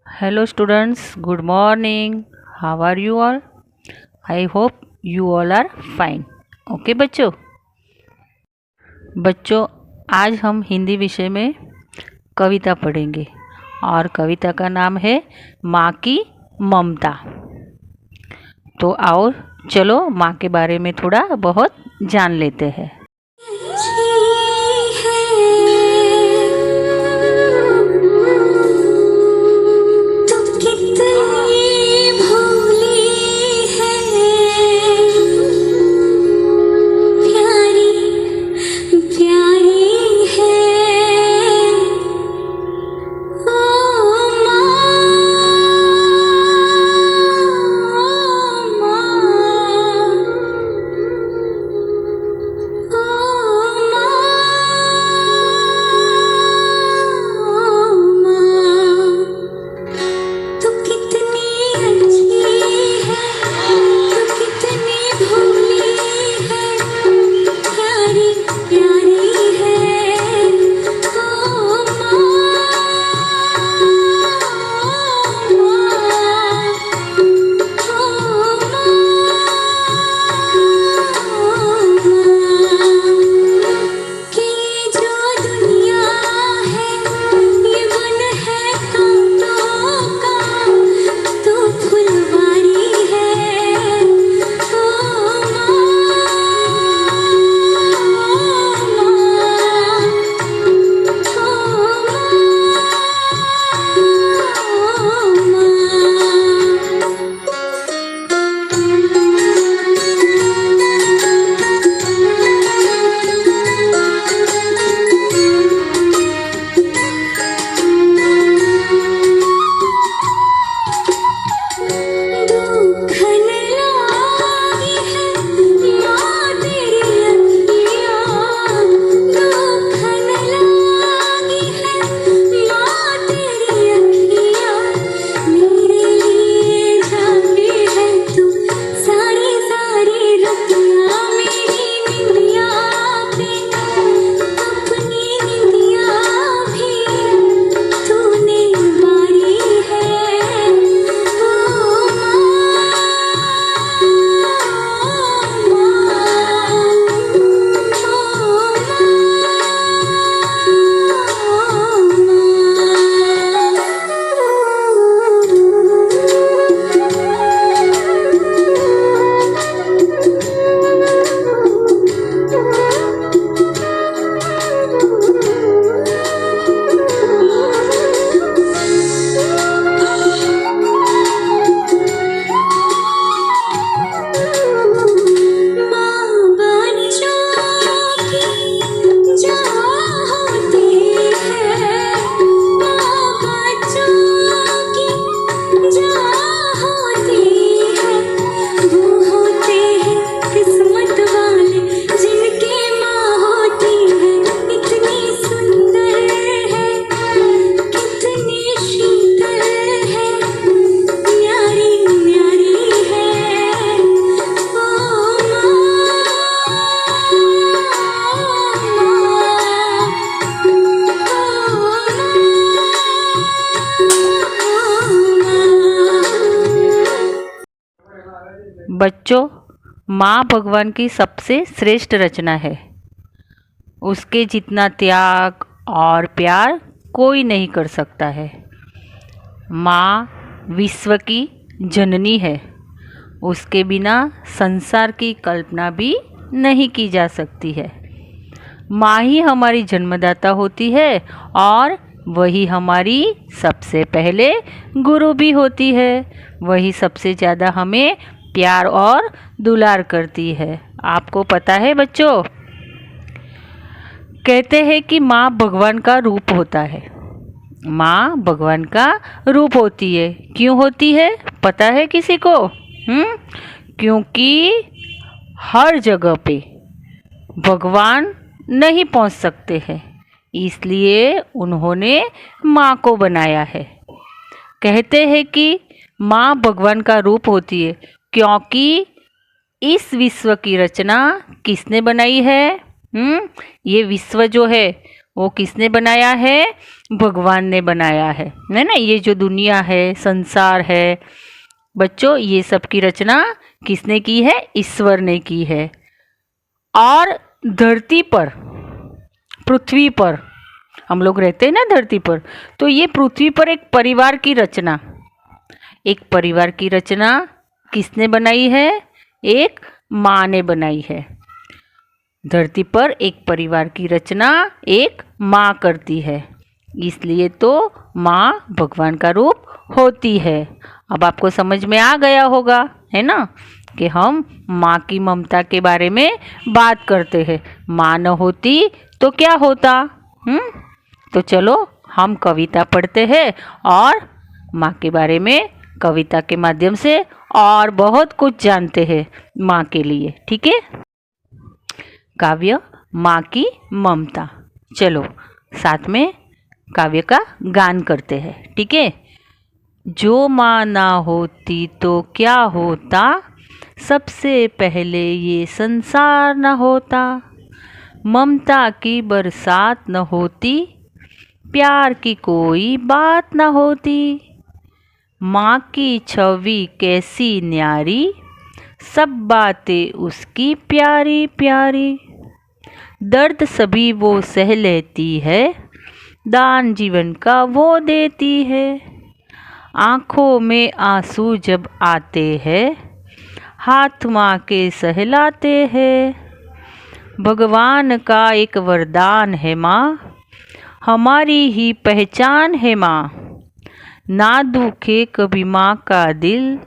Hello students, good morning. How are you all? I hope you all are fine. Okay बच्चों आज हम हिंदी विषय में कविता पढ़ेंगे और कविता का नाम है माँ की ममता। तो आओ चलो माँ के बारे में थोड़ा बहुत जान लेते हैं। बच्चों माँ भगवान की सबसे श्रेष्ठ रचना है। उसके जितना त्याग और प्यार कोई नहीं कर सकता है। माँ विश्व की जननी है। उसके बिना संसार की कल्पना भी नहीं की जा सकती है। माँ ही हमारी जन्मदाता होती है और वही हमारी सबसे पहले गुरु भी होती है। वही सबसे ज़्यादा हमें प्यार और दुलार करती है। आपको पता है बच्चों, कहते हैं कि माँ भगवान का रूप होता है। माँ भगवान का रूप होती है। क्यों होती है पता है किसी को? क्योंकि हर जगह पे भगवान नहीं पहुंच सकते हैं, इसलिए उन्होंने माँ को बनाया है। कहते हैं कि माँ भगवान का रूप होती है क्योंकि इस विश्व की रचना किसने बनाई है? ये विश्व जो है वो किसने बनाया है? भगवान ने बनाया है ना। ये जो दुनिया है, संसार है बच्चों, ये सब की रचना किसने की है? ईश्वर ने की है। और धरती पर, पृथ्वी पर हम लोग रहते हैं ना धरती पर, तो ये पृथ्वी पर एक परिवार की रचना, एक परिवार की रचना किसने बनाई है? एक माँ ने बनाई है। धरती पर एक परिवार की रचना एक माँ करती है, इसलिए तो माँ भगवान का रूप होती है। अब आपको समझ में आ गया होगा, है ना, कि हम माँ की ममता के बारे में बात करते हैं। माँ न होती तो क्या होता? तो चलो हम कविता पढ़ते हैं और माँ के बारे में कविता के माध्यम से और बहुत कुछ जानते हैं माँ के लिए। ठीक है। काव्य माँ की ममता। चलो साथ में काव्य का गान करते हैं। ठीक है। जो माँ ना होती तो क्या होता, सबसे पहले ये संसार न होता। ममता की बरसात न होती, प्यार की कोई बात न होती। माँ की छवि कैसी न्यारी, सब बातें उसकी प्यारी प्यारी। दर्द सभी वो सह लेती है, दान जीवन का वो देती है। आँखों में आंसू जब आते हैं, हाथ माँ के सहलाते हैं। भगवान का एक वरदान है माँ, हमारी ही पहचान है माँ। ना दुखे कभी माँ का दिल,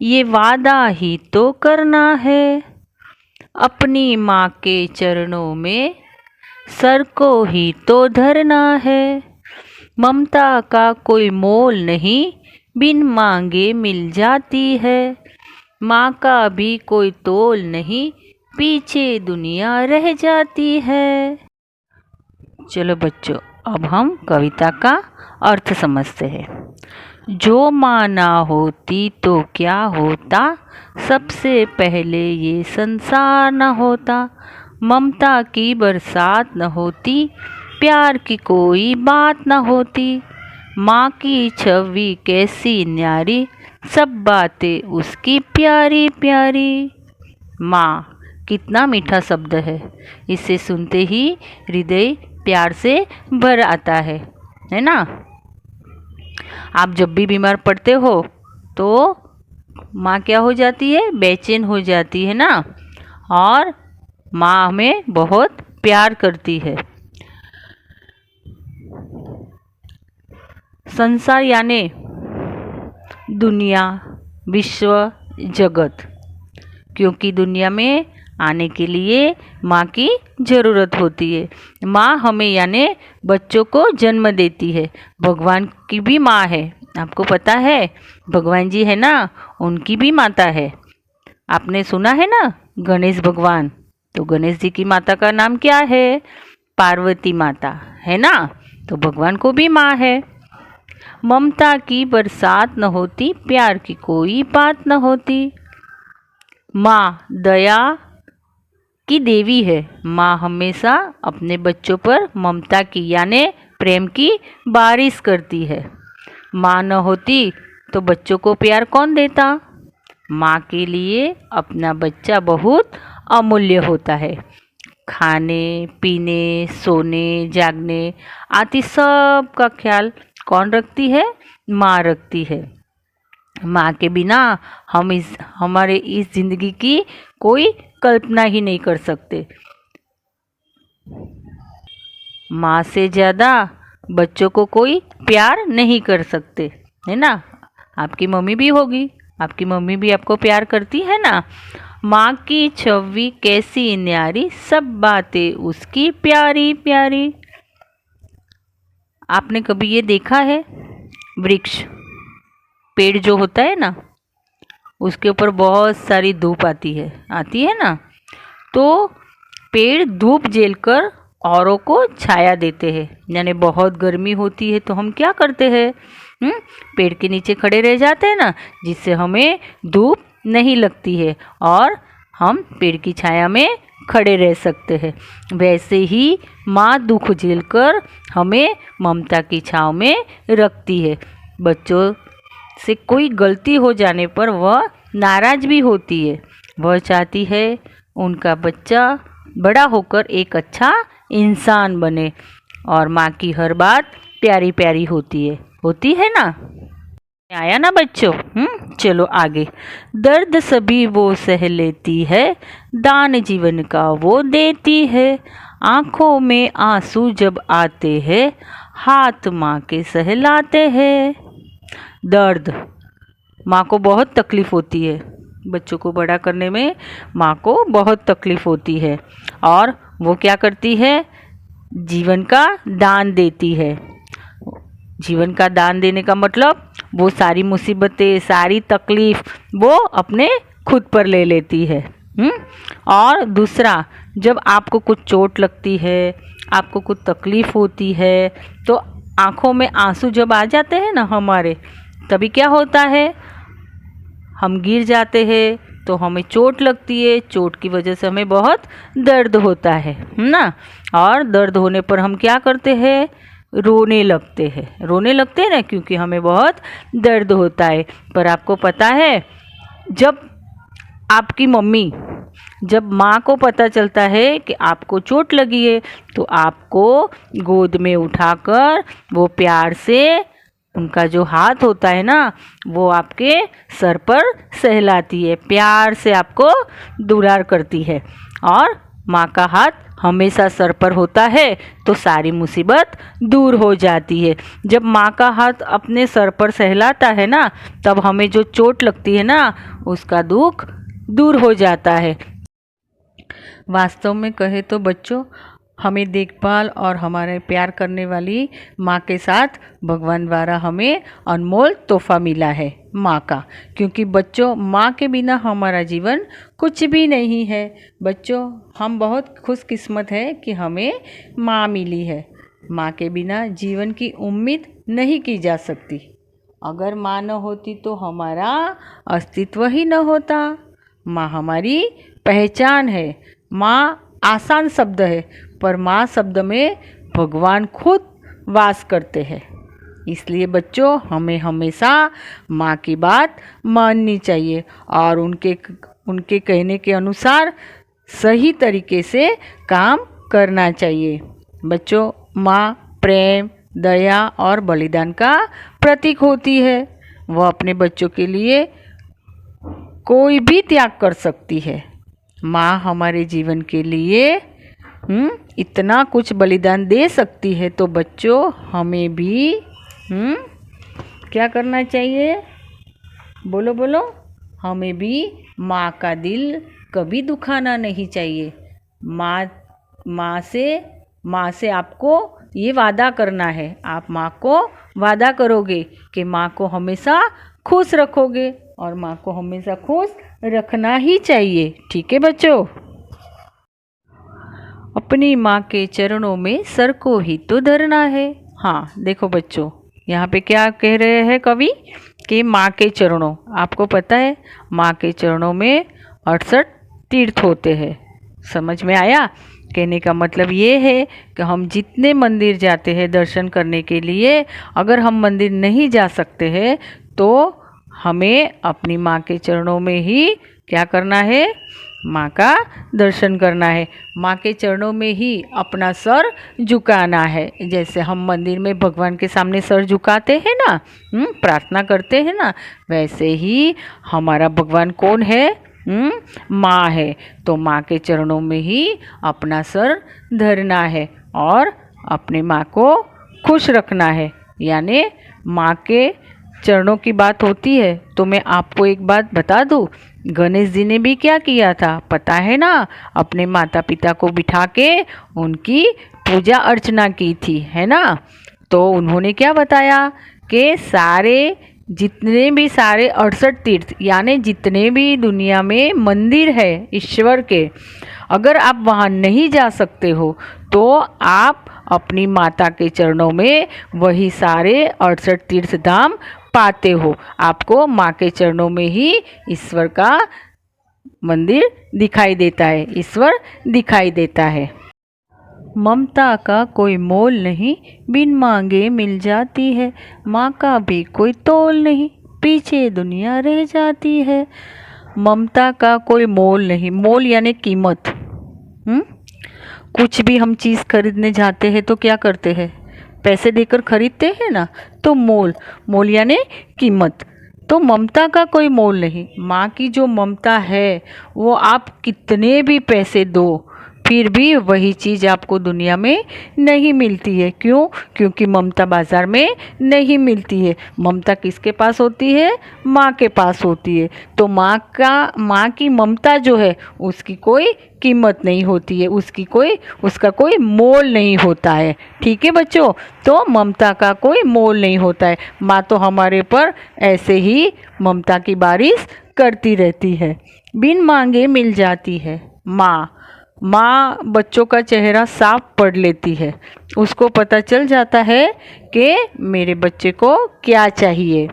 ये वादा ही तो करना है। अपनी माँ के चरणों में सर को ही तो धरना है। ममता का कोई मोल नहीं, बिन मांगे मिल जाती है। माँ का भी कोई तोल नहीं, पीछे दुनिया रह जाती है। चलो बच्चों, अब हम कविता का अर्थ समझते हैं। जो माँ ना होती तो क्या होता, सबसे पहले ये संसार न होता। ममता की बरसात न होती, प्यार की कोई बात न होती। माँ की छवि कैसी न्यारी, सब बातें उसकी प्यारी प्यारी। माँ कितना मीठा शब्द है, इसे सुनते ही हृदय प्यार से भर आता है ना। आप जब भी बीमार पड़ते हो तो माँ क्या हो जाती है? बेचैन हो जाती है ना, और माँ हमें बहुत प्यार करती है। संसार यानी दुनिया, विश्व, जगत, क्योंकि दुनिया में आने के लिए माँ की ज़रूरत होती है। माँ हमें यानी बच्चों को जन्म देती है। भगवान की भी माँ है, आपको पता है, भगवान जी है ना, उनकी भी माता है। आपने सुना है ना गणेश भगवान, तो गणेश जी की माता का नाम क्या है? पार्वती माता, है ना। तो भगवान को भी माँ है। ममता की बरसात न होती, प्यार की कोई बात न होती। माँ दया की देवी है। माँ हमेशा अपने बच्चों पर ममता की यानी प्रेम की बारिश करती है। माँ न होती तो बच्चों को प्यार कौन देता? माँ के लिए अपना बच्चा बहुत अमूल्य होता है। खाने पीने, सोने, जागने आदि सब का ख्याल कौन रखती है? माँ रखती है। माँ के बिना हम हमारे इस जिंदगी की कोई कल्पना ही नहीं कर सकते। माँ से ज़्यादा बच्चों को कोई प्यार नहीं कर सकते, है ना। आपकी मम्मी भी होगी, आपकी मम्मी भी आपको प्यार करती है ना। माँ की छवि कैसी न्यारी, सब बातें उसकी प्यारी प्यारी। आपने कभी ये देखा है, वृक्ष, पेड़ जो होता है ना, उसके ऊपर बहुत सारी धूप आती है ना, तो पेड़ धूप झेलकर औरों को छाया देते हैं। यानी बहुत गर्मी होती है तो हम क्या करते हैं? पेड़ के नीचे खड़े रह जाते हैं ना, जिससे हमें धूप नहीं लगती है और हम पेड़ की छाया में खड़े रह सकते हैं। वैसे ही माँ दुख झेलकर हमें ममता की छाँव में रखती है। बच्चों से कोई गलती हो जाने पर वह नाराज़ भी होती है। वह चाहती है उनका बच्चा बड़ा होकर एक अच्छा इंसान बने और माँ की हर बात प्यारी प्यारी होती है ना। आया ना बच्चों? चलो आगे। दर्द सभी वो सह लेती है, दान जीवन का वो देती है। आँखों में आंसू जब आते हैं, हाथ माँ के सहलाते हैं। दर्द, माँ को बहुत तकलीफ़ होती है। बच्चों को बड़ा करने में माँ को बहुत तकलीफ़ होती है और वो क्या करती है? जीवन का दान देती है। जीवन का दान देने का मतलब वो सारी मुसीबतें, सारी तकलीफ़ वो अपने खुद पर ले लेती है। और दूसरा, जब आपको कुछ चोट लगती है, आपको कुछ तकलीफ़ होती है, तो आँखों में आंसू जब आ जाते हैं ना हमारे, तभी क्या होता है? हम गिर जाते हैं तो हमें चोट लगती है। चोट की वजह से हमें बहुत दर्द होता है ना। और दर्द होने पर हम क्या करते हैं? रोने लगते हैं ना, क्योंकि हमें बहुत दर्द होता है। पर आपको पता है, जब आपकी मम्मी, जब माँ को पता चलता है कि आपको चोट लगी है, तो आपको गोद में उठाकर वो प्यार से, उनका जो हाथ होता है ना, वो आपके सर पर सहलाती है, प्यार से आपको दुलार करती है। और माँ का हाथ हमेशा सर पर होता है तो सारी मुसीबत दूर हो जाती है। जब माँ का हाथ अपने सर पर सहलाता है ना, तब हमें जो चोट लगती है ना, उसका दुख दूर हो जाता है। वास्तव में कहे तो बच्चों, हमें देखभाल और हमारे प्यार करने वाली माँ के साथ भगवान द्वारा हमें अनमोल तोहफा मिला है, माँ का। क्योंकि बच्चों, माँ के बिना हमारा जीवन कुछ भी नहीं है। बच्चों, हम बहुत खुशकिस्मत है कि हमें माँ मिली है। माँ के बिना जीवन की उम्मीद नहीं की जा सकती। अगर माँ न होती तो हमारा अस्तित्व ही न होता। माँ हमारी पहचान है। माँ आसान शब्द है, पर माँ शब्द में भगवान खुद वास करते हैं। इसलिए बच्चों, हमें हमेशा माँ की बात माननी चाहिए और उनके कहने के अनुसार सही तरीके से काम करना चाहिए। बच्चों, माँ प्रेम, दया और बलिदान का प्रतीक होती है। वह अपने बच्चों के लिए कोई भी त्याग कर सकती है। माँ हमारे जीवन के लिए इतना कुछ बलिदान दे सकती है, तो बच्चों हमें भी क्या करना चाहिए? बोलो बोलो। हमें भी माँ का दिल कभी दुखाना नहीं चाहिए। माँ से आपको ये वादा करना है। आप माँ को वादा करोगे कि माँ को हमेशा खुश रखोगे, और माँ को हमेशा खुश रखना ही चाहिए। ठीक है बच्चों? अपनी माँ के चरणों में सर को ही तो धरना है। हाँ देखो बच्चों, यहाँ पे क्या कह रहे हैं कवि कि माँ के चरणों, आपको पता है माँ के चरणों में 68 तीर्थ होते हैं। समझ में आया? कहने का मतलब ये है कि हम जितने मंदिर जाते हैं दर्शन करने के लिए, अगर हम मंदिर नहीं जा सकते हैं तो हमें अपनी माँ के चरणों में ही क्या करना है? माँ का दर्शन करना है। माँ के चरणों में ही अपना सर झुकाना है। जैसे हम मंदिर में भगवान के सामने सर झुकाते हैं ना, प्रार्थना करते हैं ना, वैसे ही हमारा भगवान कौन है? माँ है। तो माँ के चरणों में ही अपना सर धरना है और अपने माँ को खुश रखना है। यानी माँ के चरणों की बात होती है तो मैं आपको एक बात बता दूँ, गणेश जी ने भी क्या किया था पता है ना? अपने माता पिता को बिठा के उनकी पूजा अर्चना की थी, है ना? तो उन्होंने क्या बताया कि जितने भी सारे 68 तीर्थ, यानी जितने भी दुनिया में मंदिर है ईश्वर के, अगर आप वहाँ नहीं जा सकते हो तो आप अपनी माता के चरणों में वही सारे 68 तीर्थ धाम पाते हो। आपको माँ के चरणों में ही ईश्वर का मंदिर दिखाई देता है, ईश्वर दिखाई देता है। ममता का कोई मोल नहीं, बिन मांगे मिल जाती है। माँ का भी कोई तोल नहीं, पीछे दुनिया रह जाती है। ममता का कोई मोल नहीं, मोल यानी कीमत। कुछ भी हम चीज़ खरीदने जाते हैं तो क्या करते हैं? पैसे देकर खरीदते हैं ना। तो मोल, मोल यानी कीमत। तो ममता का कोई मोल नहीं। माँ की जो ममता है वो आप कितने भी पैसे दो फिर भी वही चीज़ आपको दुनिया में नहीं मिलती है। क्यों? क्योंकि ममता बाज़ार में नहीं मिलती है। ममता किसके पास होती है? माँ के पास होती है। तो माँ की ममता जो है उसकी कोई कीमत नहीं होती है, उसका कोई मोल नहीं होता है। ठीक है बच्चों, तो ममता का कोई मोल नहीं होता है। माँ तो हमारे पर ऐसे ही ममता की बारिश करती रहती है, बिन मांगे मिल जाती है। माँ बच्चों का चेहरा साफ पढ़ लेती है, उसको पता चल जाता है कि मेरे बच्चे को क्या चाहिए।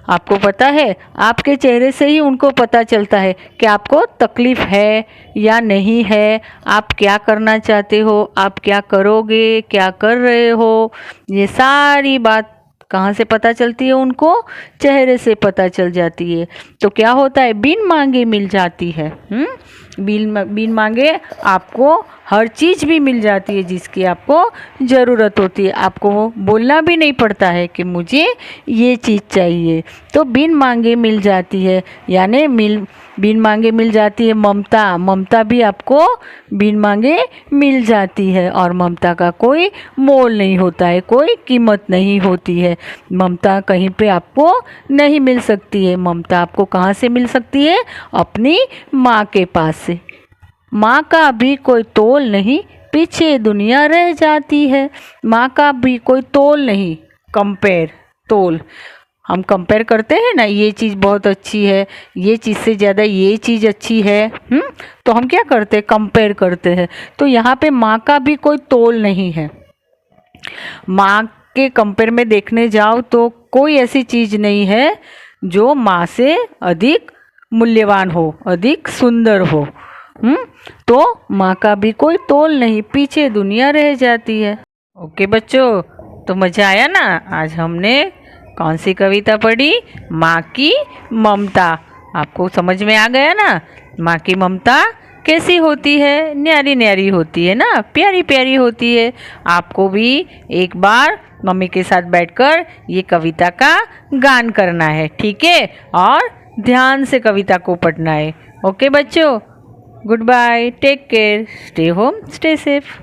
आपको पता है, आपके चेहरे से ही उनको पता चलता है कि आपको तकलीफ़ है या नहीं है, आप क्या करना चाहते हो, आप क्या करोगे, क्या कर रहे हो। ये सारी बात कहाँ से पता चलती है? उनको चेहरे से पता चल जाती है। तो क्या होता है? बिन मांगे मिल जाती है। बिन मांगे आपको हर चीज़ भी मिल जाती है जिसकी आपको ज़रूरत होती है। आपको बोलना भी नहीं पड़ता है कि मुझे ये चीज़ चाहिए। तो बिन मांगे मिल जाती है, यानी बिन मांगे मिल जाती है ममता भी आपको बिन मांगे मिल जाती है। और ममता का कोई मोल नहीं होता है, कोई कीमत नहीं होती है। ममता कहीं पे आपको नहीं मिल सकती है। ममता आपको कहाँ से मिल सकती है? अपनी माँ के पास से। माँ का भी कोई तोल नहीं, पीछे दुनिया रह जाती है। माँ का भी कोई तोल नहीं, तोल हम कंपेयर करते हैं ना, ये चीज़ बहुत अच्छी है, ये चीज़ से ज़्यादा ये चीज़ अच्छी है। तो हम क्या करते हैं? कंपेयर करते हैं। तो यहाँ पे माँ का भी कोई तोल नहीं है। माँ के कंपेयर में देखने जाओ तो कोई ऐसी चीज़ नहीं है जो माँ से अधिक मूल्यवान हो, अधिक सुंदर हो। तो माँ का भी कोई तोल नहीं, पीछे दुनिया रह जाती है। ओके बच्चों, तो मज़ा आया ना? आज हमने कौन सी कविता पढ़ी? माँ की ममता। आपको समझ में आ गया ना? माँ की ममता कैसी होती है? न्यारी न्यारी होती है ना, प्यारी प्यारी होती है। आपको भी एक बार मम्मी के साथ बैठकर ये कविता का गान करना है, ठीक है? और ध्यान से कविता को पढ़ना है। ओके बच्चों, good bye, take care, stay home, stay safe.